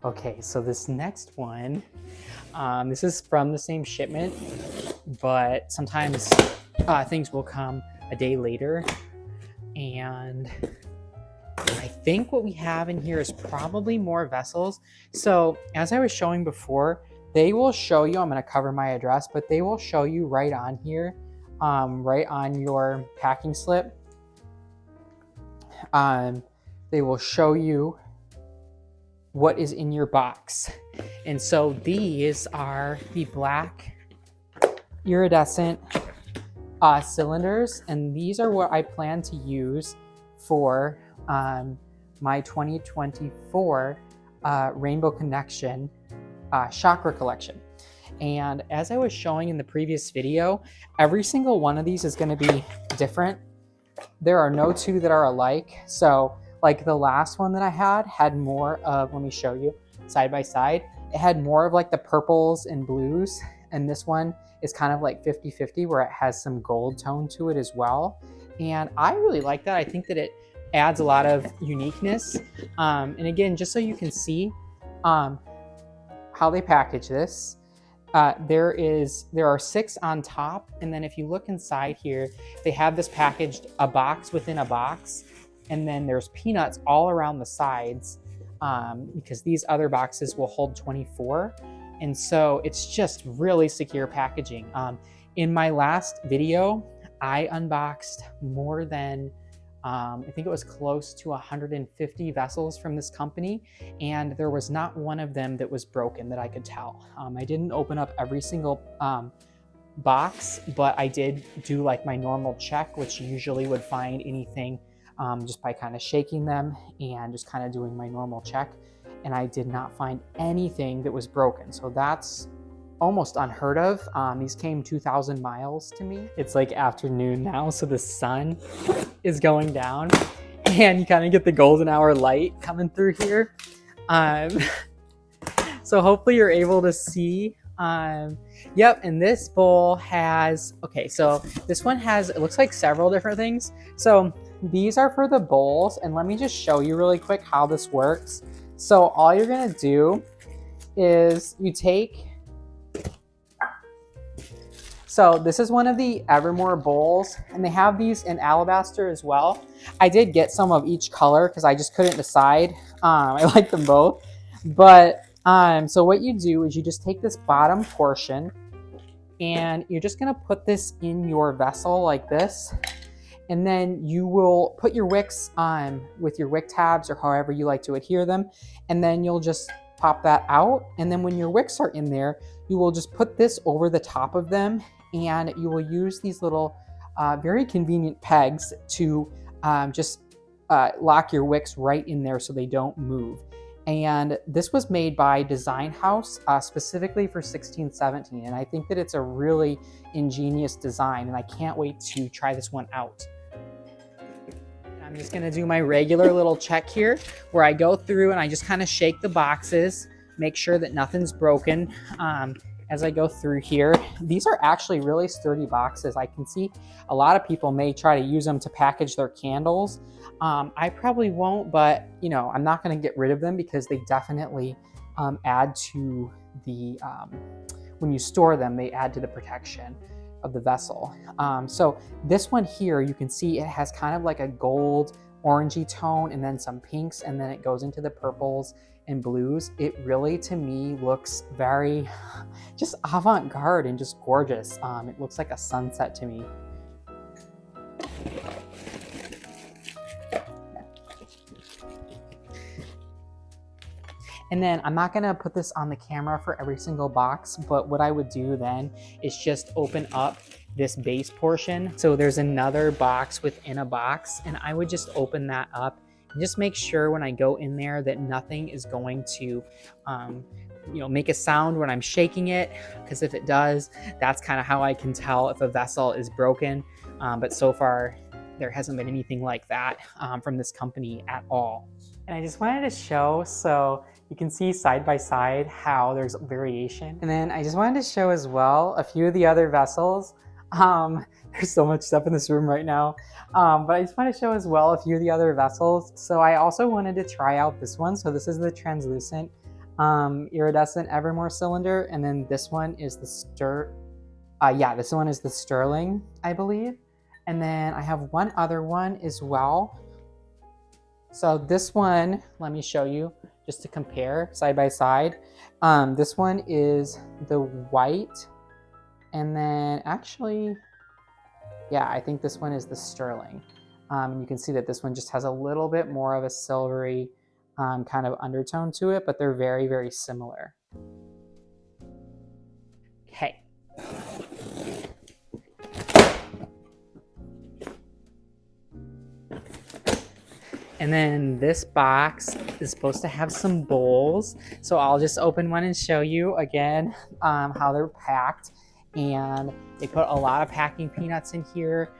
Okay, so this next one, this is from the same shipment, but sometimes things will come a day later. And I think what we have in here is probably more vessels. So as I was showing before, they will show you, I'm going to cover my address, but they will show you right on here, right on your packing slip. They will show you what is in your box. And so these are the black iridescent cylinders, and these are what I plan to use for my 2024 Rainbow Connection chakra collection. And as I was showing in the previous video, every single one of these is going to be different. There are no two that are alike. So like the last one that I had more of, let me show you side by side, it had more of like the purples and blues, and this one is kind of like 50-50 where it has some gold tone to it as well. And I really like that. I think that it adds a lot of uniqueness. And again, just so you can see how they package this, there are 6 on top, and then if you look inside here, they have this packaged a box within a box, and then there's peanuts all around the sides because these other boxes will hold 24. And so it's just really secure packaging. In my last video, I unboxed more than, I think it was close to 150 vessels from this company, and there was not one of them that was broken that I could tell. I didn't open up every single box, but I did do like my normal check, which usually would find anything just by kind of shaking them and just kind of doing my normal check. And I did not find anything that was broken. So that's almost unheard of. These came 2,000 miles to me. It's like afternoon now, so the sun is going down and you kind of get the golden hour light coming through here. So hopefully you're able to see. Yep, and this bowl has, okay, so this one has, it looks like several different things. So these are for the bowls, and let me just show you really quick how this works. So all you're gonna do is you take, so this is one of the Evermore bowls, and they have these in alabaster as well. I did get some of each color because I just couldn't decide. I like them both. But so what you do is you just take this bottom portion and you're just gonna put this in your vessel like this. And then you will put your wicks on with your wick tabs or however you like to adhere them. And then you'll just pop that out. And then when your wicks are in there, you will just put this over the top of them. And you will use these little very convenient pegs to just lock your wicks right in there so they don't move. And this was made by Design House specifically for 1617. And I think that it's a really ingenious design, and I can't wait to try this one out. I'm just gonna do my regular little check here where I go through and I just kind of shake the boxes, make sure that nothing's broken as I go through here. These are actually really sturdy boxes. I can see a lot of people may try to use them to package their candles. I probably won't, but you know, I'm not gonna get rid of them because they definitely add to the, when you store them, they add to the protection of the vessel. So this one here, you can see it has kind of like a gold orangey tone and then some pinks, and then it goes into the purples and blues. It really, to me, looks very just avant-garde and just gorgeous. It looks like a sunset to me. And then I'm not gonna put this on the camera for every single box, but what I would do then is just open up this base portion. So there's another box within a box, and I would just open that up and just make sure when I go in there that nothing is going to, you know, make a sound when I'm shaking it, because if it does, that's kind of how I can tell if a vessel is broken. But so far, there hasn't been anything like that from this company at all. And I just wanted to show, so you can see side by side how there's variation. And then I just wanted to show as well a few of the other vessels. There's so much stuff in this room right now. But I just want to show as well a few of the other vessels. So I also wanted to try out this one. So this is the translucent iridescent Evermore cylinder, and then this one is the this one is the sterling, I believe. And then I have one other one as well. So this one, let me show you just to compare side by side. This one is the white, and then actually, yeah, I think this one is the sterling. And you can see that this one just has a little bit more of a silvery kind of undertone to it, but they're very, very similar. Okay. And then this box is supposed to have some bowls. So I'll just open one and show you again how they're packed. And they put a lot of packing peanuts in here.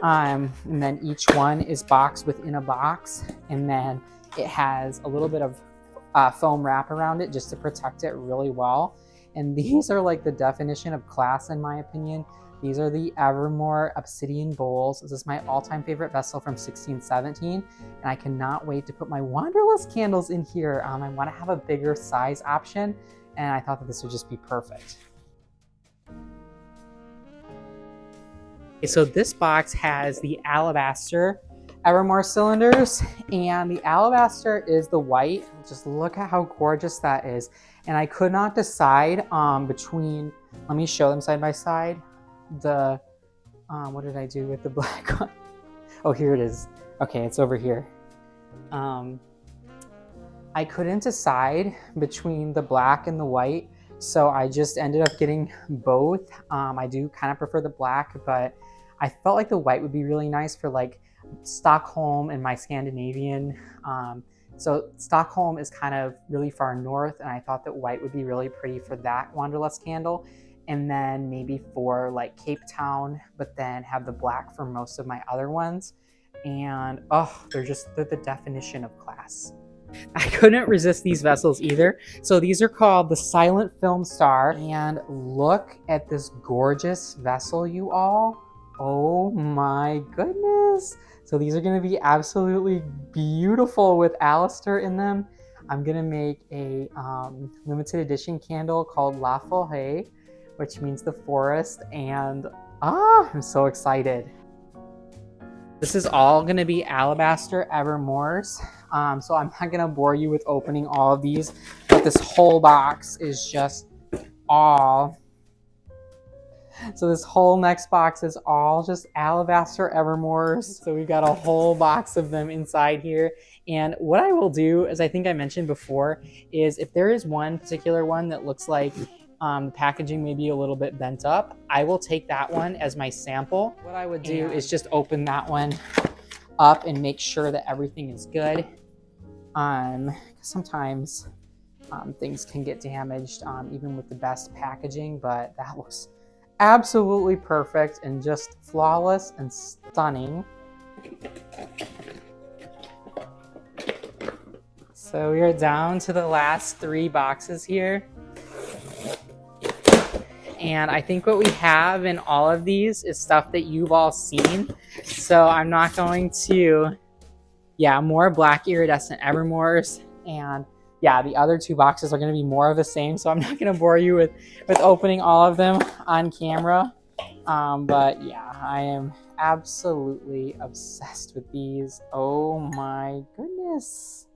And then each one is boxed within a box. And then it has a little bit of foam wrap around it just to protect it really well. And these are like the definition of class in my opinion. These are the Evermore Obsidian Bowls. This is my all-time favorite vessel from 1617, and I cannot wait to put my Wanderlust candles in here. I want to have a bigger size option, and I thought that this would just be perfect. Okay, so this box has the alabaster Evermore cylinders, and the alabaster is the white. Just look at how gorgeous that is. And I could not decide between, let me show them side by side. What did I do with the black one? Oh, here it is. Okay, it's over here. I couldn't decide between the black and the white, so I just ended up getting both. I do kind of prefer the black, but I felt like the white would be really nice for like Stockholm and my Scandinavian. So Stockholm is kind of really far north, and I thought that white would be really pretty for that Wanderlust candle. And then maybe for like Cape Town, but then have the black for most of my other ones. And oh, they're the definition of class. I couldn't resist these vessels either. So these are called the Silent Film Star. And look at this gorgeous vessel, you all. Oh my goodness. So these are gonna be absolutely beautiful with Alistair in them. I'm gonna make a limited edition candle called La Forêt, which means the forest, and I'm so excited. This is all gonna be alabaster Evermores, so I'm not gonna bore you with opening all of these, but this whole box is just all. So this whole next box is all just alabaster Evermores. So we've got a whole box of them inside here. And what I will do, as I think I mentioned before, is if there is one particular one that looks like the packaging may be a little bit bent up, I will take that one as my sample. What I would do is just open that one up and make sure that everything is good. Sometimes things can get damaged even with the best packaging, but that looks absolutely perfect and just flawless and stunning. So we are down to the last 3 boxes here. And I think what we have in all of these is stuff that you've all seen. So I'm not going to, more black iridescent Evermores. And yeah, the other 2 boxes are going to be more of the same. So I'm not going to bore you with opening all of them on camera. But yeah, I am absolutely obsessed with these. Oh my goodness.